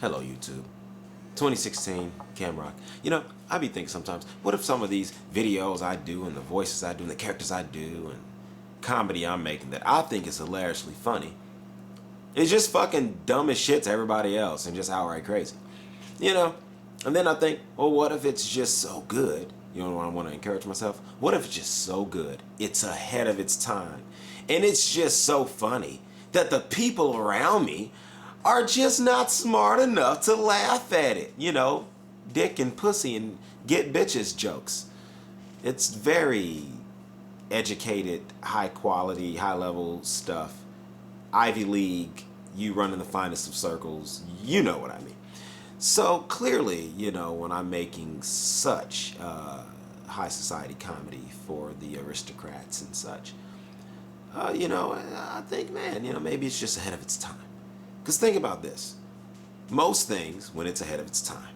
Hello, YouTube. 2016, Camrock. You know, I be thinking sometimes, what if some of these videos I do and the voices I do and the characters I do and comedy I'm making that I think is hilariously funny is just fucking dumb as shit to everybody else and just outright crazy. You know? And then I think, well, what if it's just so good? You know what I want to encourage myself? What if it's just so good? It's ahead of its time. And it's just so funny that the people around me are just not smart enough to laugh at it. You know, dick and pussy and get bitches jokes. It's very educated, high quality, high level stuff. Ivy League, you run in the finest of circles, you know what I mean. So clearly, you know, when I'm making such high society comedy for the aristocrats and such, you know, I think, man, you know, maybe it's just ahead of its time. Because think about this. Most things, when it's ahead of its time,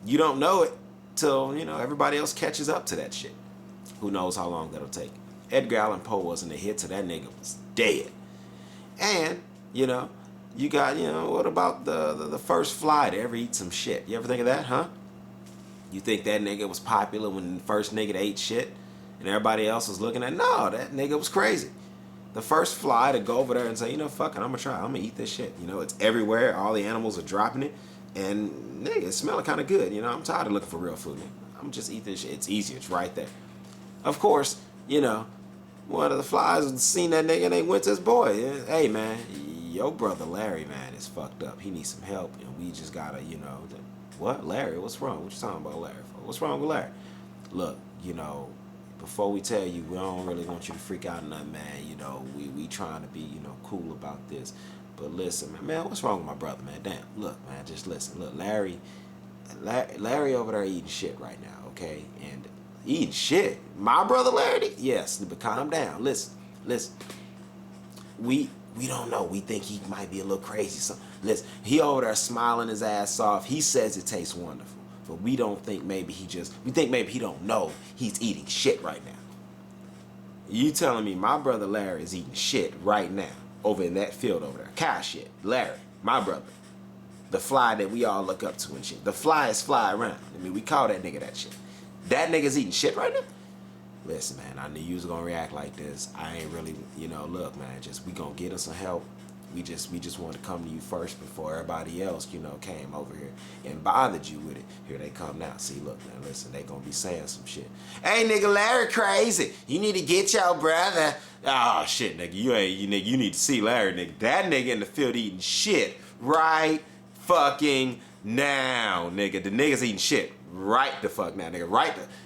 you don't know it till, you know, everybody else catches up to that shit. Who knows how long that'll take. Edgar Allan Poe wasn't a hit till that nigga was dead. And, you know, you got, you know, what about the first fly to ever eat some shit? You ever think of that, huh? You think that nigga was popular when the first nigga ate shit and everybody else was looking at? No, that nigga was crazy. The first fly to go over there and say, you know, fuck it, I'm gonna try. I'm gonna eat this shit. You know, it's everywhere. All the animals are dropping it. And, nigga, it's smelling kind of good. You know, I'm tired of looking for real food. I'm just eat this shit. It's easy. It's right there. Of course, you know, one of the flies seen that nigga and they went to his boy. Hey, man, your brother Larry, man, is fucked up. He needs some help. And we just gotta, you know, what? Larry? What's wrong? What you talking about, Larry? What's wrong with Larry? Look, you know, before we tell you, we don't really want you to freak out or nothing, man. You know, we trying to be, you know, cool about this. But listen, man, what's wrong with my brother, man? Damn, look, man, just listen. Look, Larry over there eating shit right now, okay? And eating shit? My brother Larry? Yes, but calm down. Listen. We don't know. We think he might be a little crazy. So, listen, he over there smiling his ass off. He says it tastes wonderful. But we don't think maybe we think maybe he don't know he's eating shit right now. You telling me my brother Larry is eating shit right now over in that field over there. Cow shit. Larry, my brother. The fly that we all look up to and shit. The flyest fly around. I mean, we call that nigga that shit. That nigga's eating shit right now? Listen, man, I knew you was gonna react like this. I ain't really, you know, look, man, we gonna get us some help. We just wanted to come to you first before everybody else, you know, came over here and bothered you with it. Here they come now. See, look, man, listen, they gonna be saying some shit. Hey, nigga, Larry crazy. You need to get your brother. Oh, shit, nigga, you need to see Larry, nigga. That nigga in the field eating shit right fucking now, nigga. The nigga's eating shit right the fuck now, nigga.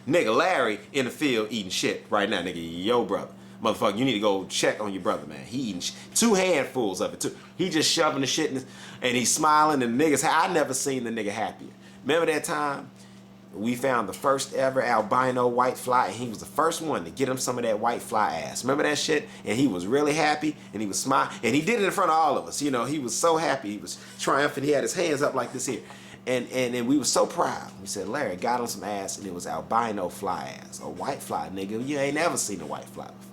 Nigga, Larry in the field eating shit right now, nigga. Yo, brother. Motherfucker, you need to go check on your brother, man. He eating two handfuls of it, too. He just shoving the shit in and he's smiling and the niggas, I never seen the nigga happier. Remember that time we found the first ever albino white fly and he was the first one to get him some of that white fly ass. Remember that shit? And he was really happy and he was smiling and he did it in front of all of us. You know, he was so happy. He was triumphant. He had his hands up like this here. And we were so proud. We said, Larry got him some ass and it was albino fly ass. A white fly, nigga. You ain't never seen a white fly before.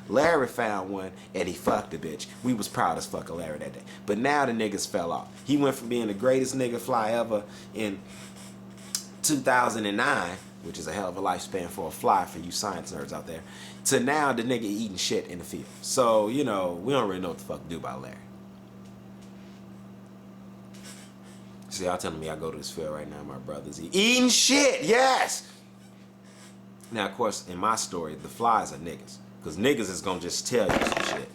Larry found one and he fucked the bitch. We was proud as fuck of Larry that day. But now the niggas fell off. He went from being the greatest nigga fly ever in 2009, which is a hell of a lifespan for a fly for you science nerds out there, to now the nigga eating shit in the field. So, you know, we don't really know what the fuck to do about Larry. See, y'all telling me I go to this field right now, my brother's eating shit, yes! Now, of course, in my story, the flies are niggas. Because niggas is going to just tell you some shit.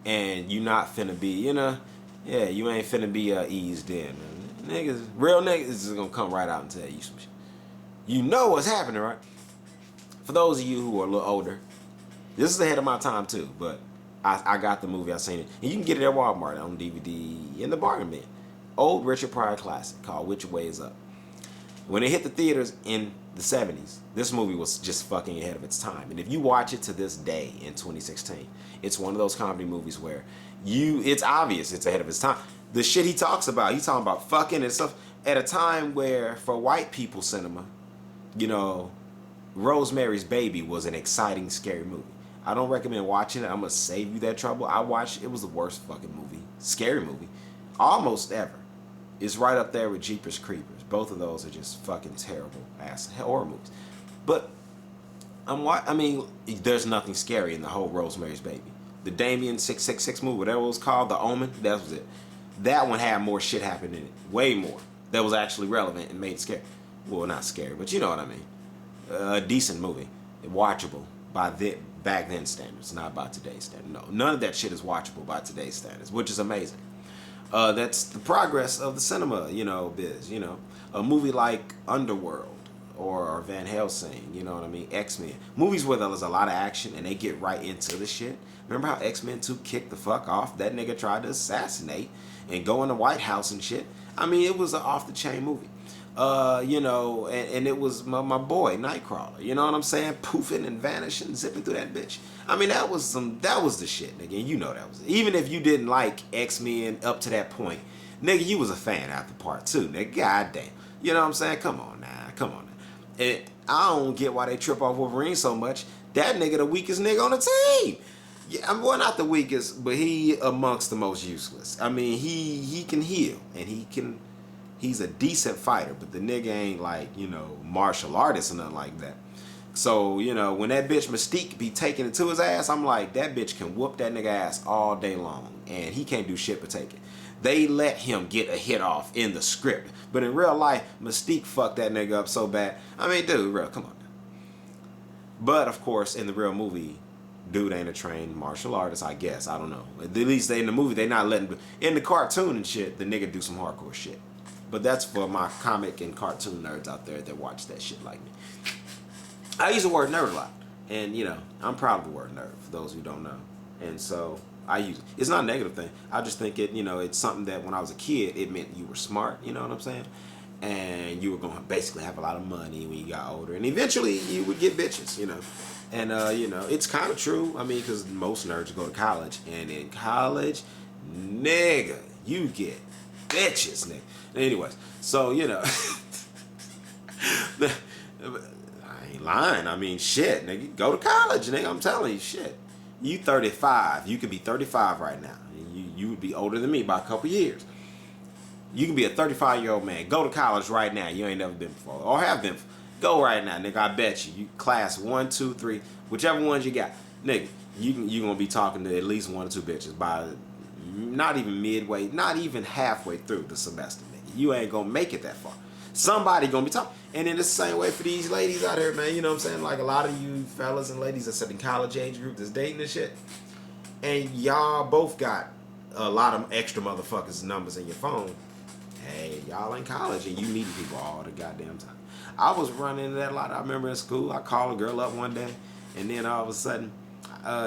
And you not finna be, you know, yeah, you ain't finna be eased in. Niggas, real niggas is going to come right out and tell you some shit. You know what's happening, right? For those of you who are a little older, this is ahead of my time too, but I got the movie, I seen it. And you can get it at Walmart on DVD in the bargain bin. Old Richard Pryor classic called Which Way Is Up. When it hit the theaters in the 70s, this movie was just fucking ahead of its time. And if you watch it to this day in 2016, it's one of those comedy movies where it's obvious it's ahead of its time. The shit he talks about, he's talking about fucking and stuff at a time where for white people cinema, you know, Rosemary's Baby was an exciting, scary movie. I don't recommend watching it. I'm gonna save you that trouble. It was the worst fucking movie, scary movie almost ever. It's right up there with Jeepers Creepers. Both of those are just fucking terrible ass horror movies. But I mean, there's nothing scary in the whole Rosemary's Baby. The Damien 666 movie, whatever it was called, The Omen, that was it. That one had more shit happen in it, way more. That was actually relevant and made it scary. Well, not scary, but you know what I mean. A decent movie, watchable by back then standards, not by today's standards. No, none of that shit is watchable by today's standards, which is amazing. That's the progress of the cinema, biz. A movie like Underworld or Van Helsing, you know what I mean? X-Men. Movies where there's a lot of action and they get right into the shit. Remember how X-Men 2 kicked the fuck off? That nigga tried to assassinate and go in the White House and shit. I mean, it was an off-the-chain movie. And it was my boy, Nightcrawler. You know what I'm saying? Poofing and vanishing, zipping through that bitch. I mean, that was the shit, nigga. And you know that was it. Even if you didn't like X-Men up to that point, nigga, you was a fan after part 2, nigga. Goddamn. You know what I'm saying? Come on now. And I don't get why they trip off Wolverine so much. That nigga the weakest nigga on the team. Yeah, well, not the weakest, but he amongst the most useless. I mean, he can heal, and he's a decent fighter, but the nigga ain't like, martial artist or nothing like that. So, when that bitch Mystique be taking it to his ass, I'm like, that bitch can whoop that nigga ass all day long, and he can't do shit but take it. They let him get a hit off in the script, but in real life, Mystique fucked that nigga up so bad. I mean, dude, real, come on now. But, of course, in the real movie, dude ain't a trained martial artist, I guess. I don't know. At least in the movie, they not letting... In the cartoon and shit, the nigga do some hardcore shit. But that's for my comic and cartoon nerds out there that watch that shit like me. I use the word nerd a lot. And, I'm proud of the word nerd, for those who don't know. And so, I use it. It's not a negative thing. I just think it's something that when I was a kid, it meant you were smart, you know what I'm saying? And you were going to basically have a lot of money when you got older. And eventually, you would get bitches, And, it's kind of true. I mean, because most nerds go to college. And in college, nigga, you get bitches, nigga. Anyways, so, I ain't lying. I mean, shit, nigga. Go to college, nigga. I'm telling you, shit. You 35. You could be 35 right now. You would be older than me by a couple years. You can be a 35-year-old man. Go to college right now. You ain't never been before. Or have been. Go right now, nigga. I bet you. You class 1, 2, 3, whichever ones you got. Nigga, you gonna be talking to at least 1 or 2 bitches by not even midway, not even halfway through the semester, nigga. You ain't gonna make it that far. Somebody gonna be talking. And in the same way for these ladies out here, man, you know what I'm saying? Like a lot of you fellas and ladies that's in college age group that's dating this shit. And y'all both got a lot of extra motherfuckers' numbers in your phone. Hey, y'all in college and you meeting people all the goddamn time. I was running into that a lot. I remember in school, I called a girl up one day, and then all of a sudden,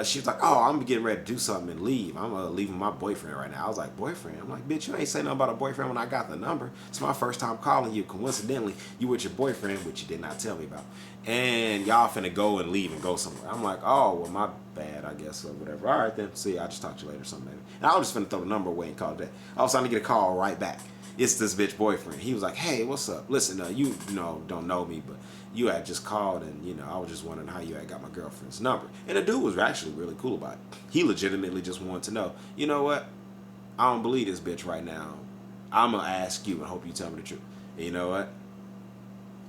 she was like, oh, I'm getting ready to do something and leave. I'm leaving my boyfriend right now. I was like, boyfriend? I'm like, bitch, you ain't say nothing about a boyfriend when I got the number. It's my first time calling you. Coincidentally, you with your boyfriend, which you did not tell me about. And y'all finna go and leave and go somewhere. I'm like, oh, well, my bad, I guess, or whatever. All right, then. See, I'll just talk to you later or something, maybe. And I was just finna throw the number away and call it that. I was trying to get a call right back. It's this bitch boyfriend. He was like, hey, what's up? Listen, you don't know me, but you had just called and, I was just wondering how you had got my girlfriend's number. And the dude was actually really cool about it. He legitimately just wanted to know, you know what? I don't believe this bitch right now. I'm going to ask you and hope you tell me the truth. And you know what?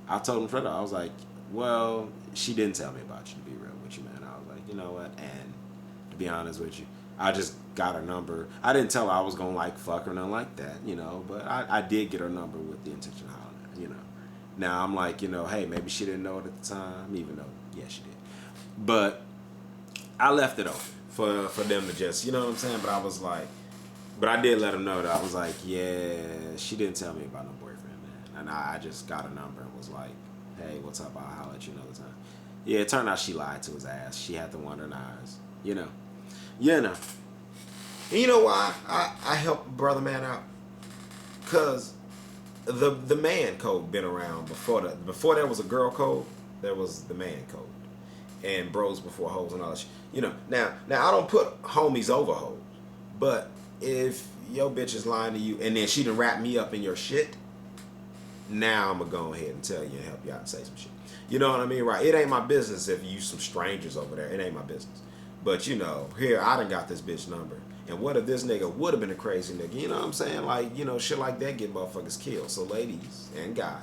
I told him straight up. I was like, well, she didn't tell me about you, to be real with you, man. I was like, you know what? And to be honest with you, I just got her number. I didn't tell her I was going to fuck her or nothing like that, but I did get her number with the intention of hollering at her, Now I'm like, hey, maybe she didn't know it at the time, even though, yeah, she did. But I left it open for them to just, you know what I'm saying? But I was like, but I did let them know that I was like, yeah, she didn't tell me about no boyfriend, man. And I just got her number and was like, hey, what's up? I'll holler at you another time. Yeah, it turned out she lied to his ass. She had the wandering eyes, And you know why I help brother man out? Cause the man code been around before there was a girl code, there was the man code. And bros before hoes and all that shit. Now I don't put homies over hoes. But if your bitch is lying to you and then she done wrap me up in your shit, now I'm gonna go ahead and tell you and help you out and say some shit. You know what I mean? Right? It ain't my business if you some strangers over there. It ain't my business. But here, I done got this bitch number. And what if this nigga would have been a crazy nigga? You know what I'm saying? Like, you know, shit like that get motherfuckers killed. So ladies and guys,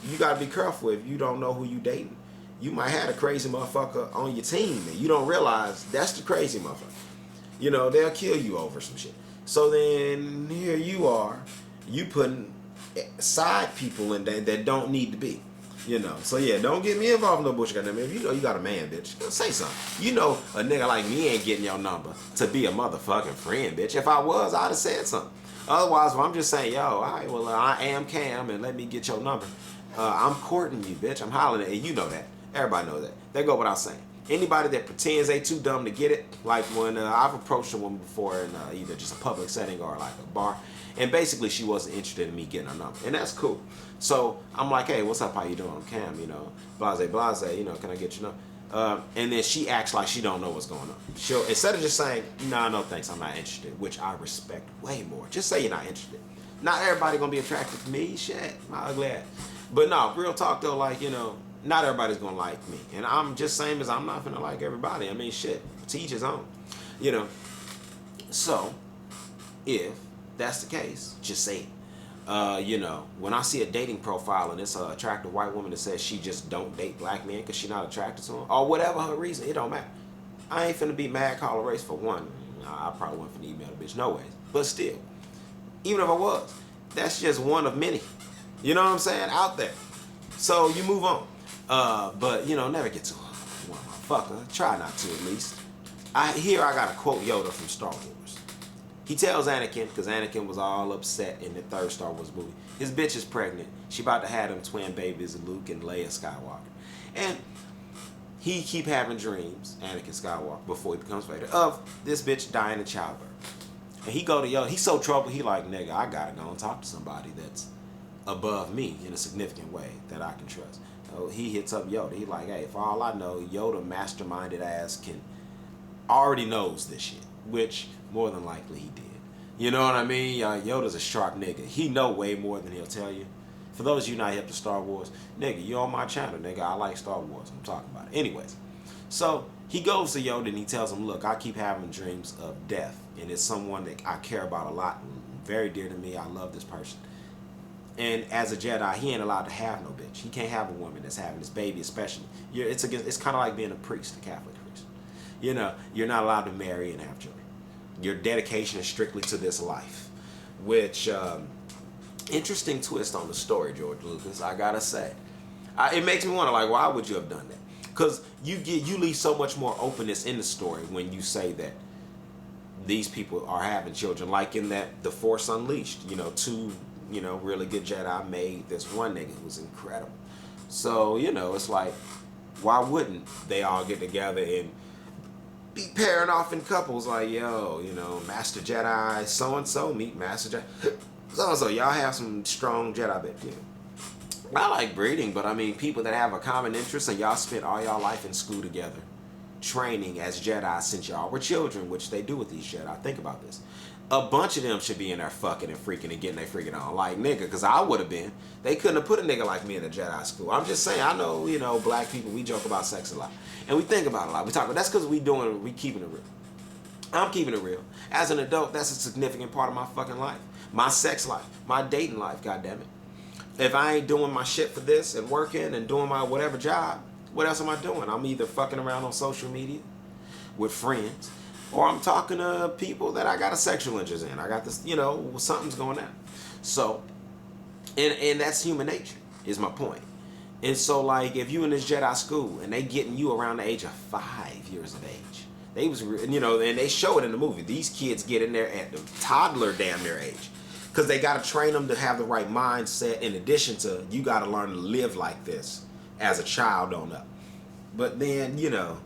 you gotta be careful if you don't know who you dating. You might have a crazy motherfucker on your team and you don't realize that's the crazy motherfucker. You know, they'll kill you over some shit. So then here you are, you putting side people in there that don't need to be. You know, so yeah, don't get me involved in no bullshit. Goddamn, if you know you got a man, bitch, say something. You know, a nigga like me ain't getting your number to be a motherfucking friend, bitch. If I was, I'd have said something. Otherwise, if I'm just saying, yo, all right, well, I am Cam, and let me get your number. I'm courting you, bitch. I'm hollering at you. You know that. Everybody knows that. That go without saying. Anybody that pretends they too dumb to get it, like when I've approached a woman before in either just a public setting or like a bar, and basically she wasn't interested in me getting her number, and that's cool. So I'm like, hey, what's up? How you doing? I'm Cam, you know, blase, you know, can I get your number? And then she acts like she don't know what's going on. She'll, instead of just saying, nah, no thanks, I'm not interested, which I respect way more. Just say you're not interested. Not everybody gonna be attracted to me, shit, my ugly ass. But no, real talk though, like, you know, not everybody's gonna like me. And I'm just saying as I'm not gonna like everybody. I mean, shit, to each his own, you know. So, if that's the case, just say it. You know, when I see a dating profile and it's an attractive white woman that says she just don't date black men because she's not attracted to them, or whatever her reason, it don't matter. I ain't finna be mad, call a race for one. I probably wasn't finna email the bitch, no ways. But still, even if I was, that's just one of many. You know what I'm saying? Out there. So you move on. But, you know, never get to one motherfucker. Try not to, at least. I got a quote Yoda from Star Wars. He tells Anakin, because Anakin was all upset in the third Star Wars movie. His bitch is pregnant. She about to have them twin babies, Luke and Leia Skywalker. And he keep having dreams, Anakin Skywalker, before he becomes Vader, of this bitch dying in childbirth. And he go to Yoda. He's so troubled, he like, nigga, I gotta go and talk to somebody that's above me in a significant way that I can trust. So he hits up Yoda. He like, hey, for all I know, Yoda masterminded ass already knows this shit, which more than likely he did. You know what I mean? Yoda's a sharp nigga. He know way more than he'll tell you. For those of you not hip to Star Wars, nigga, you on my channel, nigga. I like Star Wars. I'm talking about it. Anyways, so he goes to Yoda and he tells him, look, I keep having dreams of death, and it's someone that I care about a lot, very dear to me. I love this person. And as a Jedi, he ain't allowed to have no bitch. He can't have a woman that's having this baby, especially. It's kind of like being a priest, a Catholic priest. You know, you're not allowed to marry and have children. Your dedication is strictly to this life, which interesting twist on the story, George Lucas. I gotta say, it makes me wonder, like, why would you have done that? Because you leave so much more openness in the story when you say that these people are having children, like in that The Force Unleashed. You know, two really good Jedi made this one nigga who was incredible. So you know, it's like, why wouldn't they all get together and be pairing off in couples, like, yo, you know, Master Jedi so-and-so meet Master Jedi so-and-so. Y'all have some strong Jedi bits. You know. I like breeding, but I mean, people that have a common interest and y'all spent all y'all life in school together, training as Jedi since y'all were children, which they do with these Jedi. Think about this. A bunch of them should be in there fucking and freaking and getting their freaking on. Like, nigga, because I would have been. They couldn't have put a nigga like me in a Jedi school. I'm just saying, I know, you know, black people, we joke about sex a lot. And we think about it a lot. We talk about, that's because we keeping it real. I'm keeping it real. As an adult, that's a significant part of my fucking life. My sex life. My dating life, goddammit. If I ain't doing my shit for this and working and doing my whatever job, what else am I doing? I'm either fucking around on social media with friends, or I'm talking to people that I got a sexual interest in. I got this, you know, something's going on. So, and that's human nature, is my point. And so, like, if you in this Jedi school and they getting you around the age of 5 years of age, they was, you know, and they show it in the movie. These kids get in there at the toddler damn near age, because they got to train them to have the right mindset. In addition to, you got to learn to live like this as a child on up. But then, you know,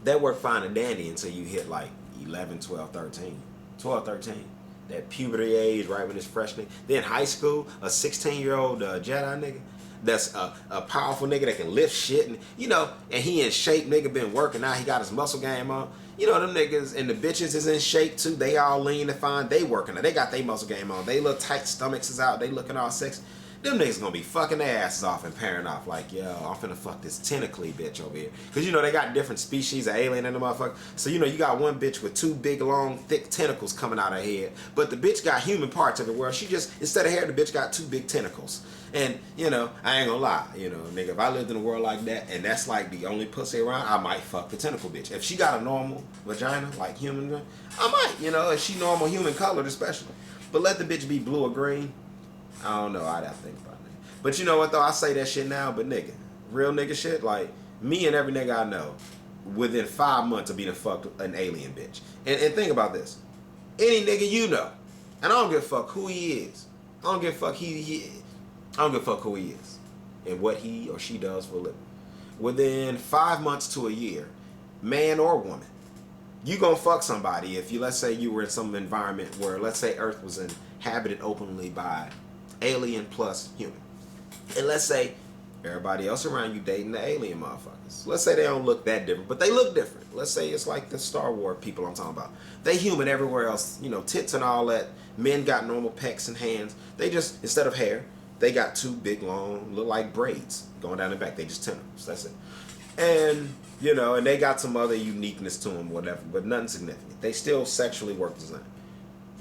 that worked fine and dandy until you hit like 11, 12, 13. 12, 13. That puberty age, right when it's freshman. Then high school, a 16-year-old Jedi nigga that's a powerful nigga that can lift shit. And, you know, and he in shape, nigga been working out. He got his muscle game on. You know, them niggas and the bitches is in shape too. They all lean and fine. They working out. They got their muscle game on. They little tight stomachs is out. They looking all sexy. them niggas gonna be fucking their asses off and pairing off like, yo, I'm finna fuck this tentacly bitch over here. Cause you know they got different species of alien in the motherfucker. So you know you got one bitch with two big long thick tentacles coming out of her head, but the bitch got human parts everywhere. She just, instead of hair, the bitch got two big tentacles. And you know, I ain't gonna lie, you know, nigga, if I lived in a world like that and that's like the only pussy around, I might fuck the tentacle bitch. If she got a normal vagina, like human, I might, you know, if she normal human colored especially. But let the bitch be blue or green, I don't know, I'd have to think about it. But you know what though, I say that shit now, but nigga, real nigga shit, like me and every nigga I know, within 5 months of being fucked an alien bitch. And think about this. Any nigga you know, and I don't give a fuck who he is. I don't give a fuck I don't give a fuck who he is and what he or she does for a living. Within 5 months to a year, man or woman, you gonna fuck somebody if you, let's say you were in some environment where, let's say Earth was inhabited openly by alien plus human. And let's say everybody else around you dating the alien motherfuckers. Let's say they don't look that different, but they look different. Let's say it's like the Star Wars people I'm talking about. They human everywhere else, you know, tits and all that. Men got normal pecs and hands. They just, instead of hair, they got two big long, look like braids going down the back. They just tentacles. That's it. And, you know, and they got some other uniqueness to them, whatever, but nothing significant. They still sexually work the same.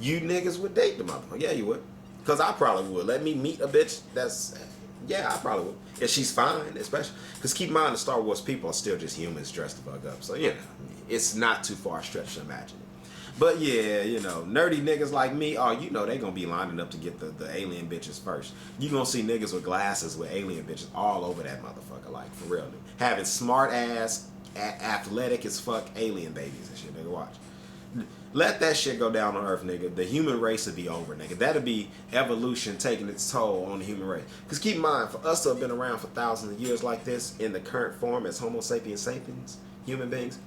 You niggas would date the motherfucker. Yeah, you would. Because I probably would. Let me meet a bitch that's, yeah, I probably would. If she's fine, especially. Because keep in mind, the Star Wars people are still just humans dressed the fuck up. So, you know, it's not too far stretched to imagine it. But yeah, you know, nerdy niggas like me, oh, you know they gonna be lining up to get the alien bitches first. You gonna see niggas with glasses with alien bitches all over that motherfucker, like for real, dude. Having smart ass, athletic as fuck alien babies and shit, nigga, watch. Let that shit go down on Earth, nigga. The human race would be over, nigga. That'd be evolution taking its toll on the human race. Because keep in mind, for us to have been around for thousands of years like this, in the current form as Homo sapiens sapiens, human beings,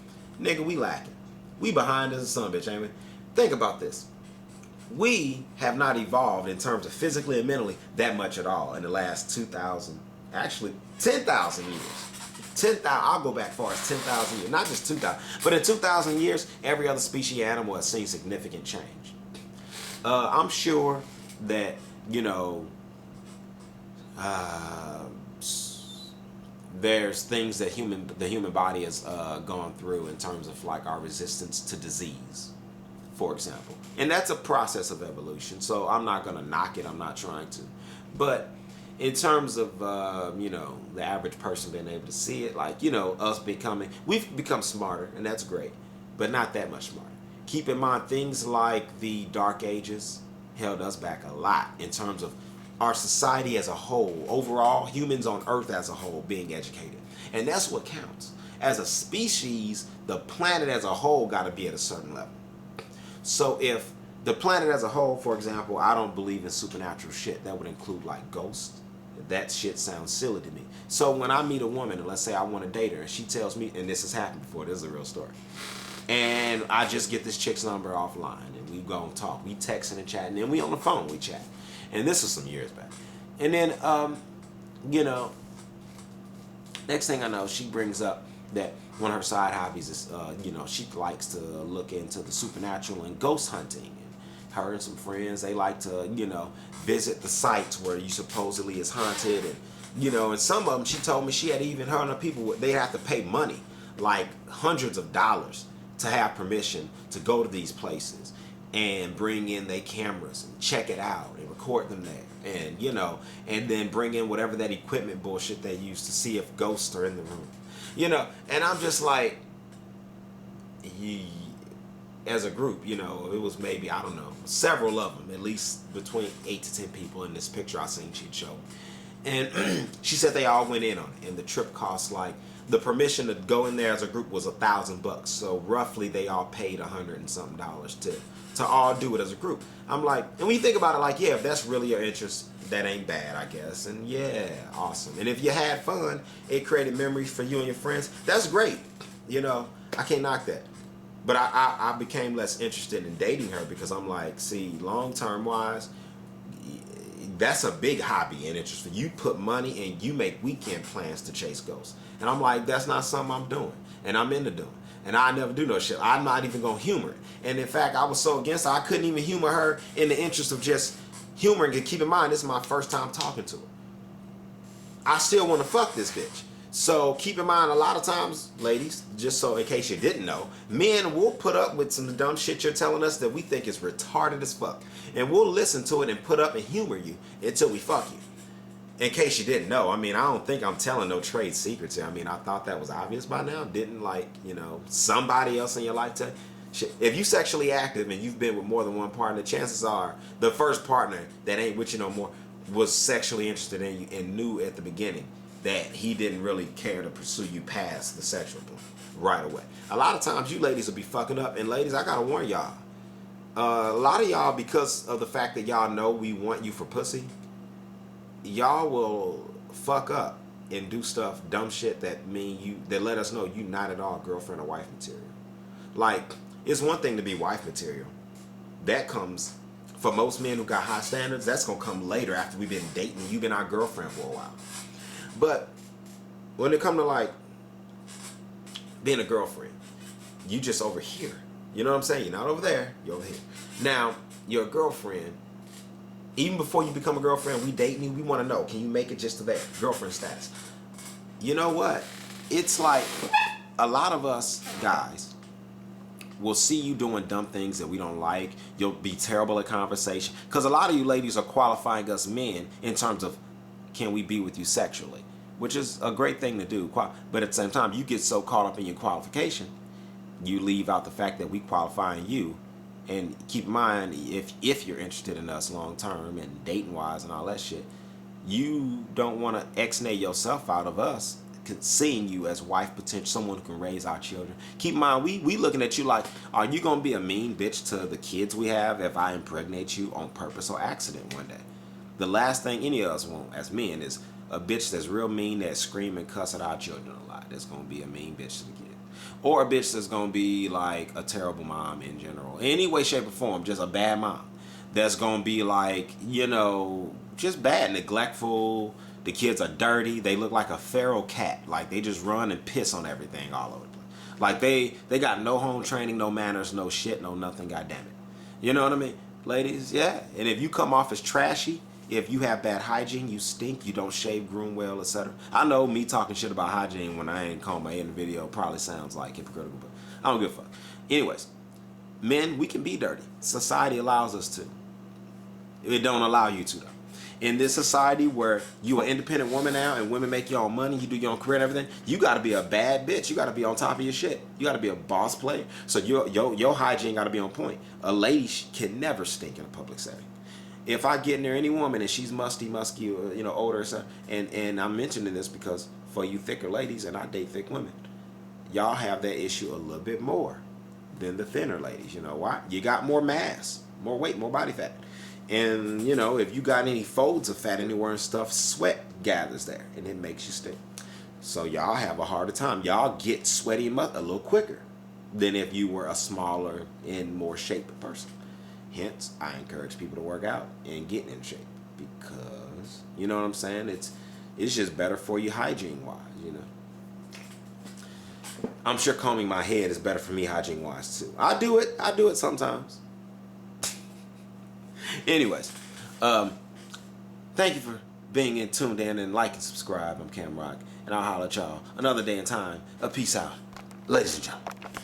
nigga, we lacking. We behind as a son, bitch, ain't we? Think about this. We have not evolved in terms of physically and mentally that much at all in the last 2,000, actually 10,000 years. 10,000, I'll go back far as 10,000 years. Not just 2,000, but in 2,000 years, every other species animal has seen significant change. I'm sure that, you know, there's things that the human body has gone through in terms of like our resistance to disease, for example. And that's a process of evolution, so I'm not going to knock it. I'm not trying to. But in terms of, you know, the average person being able to see it, like, you know, we've become smarter, and that's great, but not that much smarter. Keep in mind, things like the Dark Ages held us back a lot in terms of our society as a whole, overall, humans on Earth as a whole being educated. And that's what counts. As a species, the planet as a whole got to be at a certain level. So if the planet as a whole, for example, I don't believe in supernatural shit. That would include like ghosts. That shit sounds silly to me. So when I meet a woman, and let's say I want to date her, and she tells me, and this has happened before, this is a real story, and I just get this chick's number offline, and we go and talk. We texting and chatting, and we on the phone, we chat. And this was some years back. And then, you know, next thing I know, she brings up that one of her side hobbies is, you know, she likes to look into the supernatural and ghost hunting. And her and some friends, they like to, you know, visit the sites where you supposedly is haunted. And, you know, and some of them, she told me she had even, her and her people, they have to pay money, like hundreds of dollars, to have permission to go to these places and bring in their cameras and check it out and record them there, and you know, and then bring in whatever that equipment bullshit they use to see if ghosts are in the room, you know. And I'm just like, as a group, you know, it was maybe, I don't know, several of them, at least between 8 to 10 people in this picture I seen she'd show. And she said they all went in on it, and the trip cost, like, the permission to go in there as a group was $1,000. So roughly they all paid $100 and something to all do it as a group. I'm like, and when you think about it, like, yeah, if that's really your interest, that ain't bad, I guess. And yeah, awesome. And if you had fun, it created memories for you and your friends, that's great. You know, I can't knock that. But I became less interested in dating her because I'm like, see, long-term wise, that's a big hobby and interest for you. You put money and you make weekend plans to chase ghosts. And I'm like, that's not something I'm doing. And I'm into doing. And I never do no shit. I'm not even going to humor it. And in fact, I was so against her, I couldn't even humor her in the interest of just humoring it. Keep in mind, this is my first time talking to her. I still want to fuck this bitch. So keep in mind, a lot of times, ladies, just so in case you didn't know, men will put up with some dumb shit you're telling us that we think is retarded as fuck. And we'll listen to it and put up and humor you until we fuck you. In case you didn't know, I mean, I don't think I'm telling no trade secrets here. I mean, I thought that was obvious by now. Didn't, like, you know, somebody else in your life tell you? Shit. If you sexually active and you've been with more than one partner, chances are the first partner that ain't with you no more was sexually interested in you and knew at the beginning that he didn't really care to pursue you past the sexual point right away. A lot of times you ladies will be fucking up, and ladies, I gotta warn y'all. A lot of y'all, because of the fact that y'all know we want you for pussy, y'all will fuck up and do stuff, dumb shit that let us know you not at all girlfriend or wife material. Like, it's one thing to be wife material. That comes, for most men who got high standards, that's gonna come later after we've been dating. You've been our girlfriend for a while. But when it come to like being a girlfriend, you just over here. You know what I'm saying? You're not over there, you're over here. Now, your girlfriend, even before you become a girlfriend, we dating you, we want to know, can you make it just to there? Girlfriend status. You know what? It's like a lot of us guys will see you doing dumb things that we don't like. You'll be terrible at conversation. Because a lot of you ladies are qualifying us men in terms of, can we be with you sexually? Which is a great thing to do. But at the same time, you get so caught up in your qualification, you leave out the fact that we qualifying you. And keep in mind, if you're interested in us long term and dating wise and all that shit, you don't want to ex-nay yourself out of us seeing you as wife potential, someone who can raise our children. Keep in mind, we looking at you like, are you gonna be a mean bitch to the kids we have if I impregnate you on purpose or accident one day? The last thing any of us want as men is a bitch that's real mean, that scream and cuss at our children a lot. That's gonna be a mean bitch to the kid. Or a bitch that's gonna be like a terrible mom in general. Any way, shape, or form, just a bad mom. That's gonna be like, you know, just bad, neglectful. The kids are dirty. They look like a feral cat. Like they just run and piss on everything all over the place. Like they got no home training, no manners, no shit, no nothing, goddamn it. You know what I mean? Ladies, yeah. And if you come off as trashy, if you have bad hygiene, you stink, you don't shave, groom well, etc. I know me talking shit about hygiene when I ain't comb my hair in the video probably sounds like hypocritical, but I don't give a fuck. Anyways, men, we can be dirty. Society allows us to. It don't allow you to, though. In this society where you an independent woman now and women make your own money, you do your own career and everything, you got to be a bad bitch. You got to be on top of your shit. You got to be a boss player. So your hygiene got to be on point. A lady can never stink in a public setting. If I get near any woman and she's musky, or, you know, older or something, and I'm mentioning this because for you thicker ladies, and I date thick women, y'all have that issue a little bit more than the thinner ladies. You know why? You got more mass, more weight, more body fat. And, you know, if you got any folds of fat anywhere and stuff, sweat gathers there, and it makes you stink. So y'all have a harder time. Y'all get sweaty a little quicker than if you were a smaller and more shaped person. Hence, I encourage people to work out and get in shape because, you know what I'm saying? It's just better for you hygiene-wise, you know. I'm sure combing my head is better for me hygiene-wise, too. I do it sometimes. Anyways, thank you for being tuned in and like and subscribe. I'm Cam Rock, and I'll holler at y'all another day and time. Peace out, ladies and gentlemen.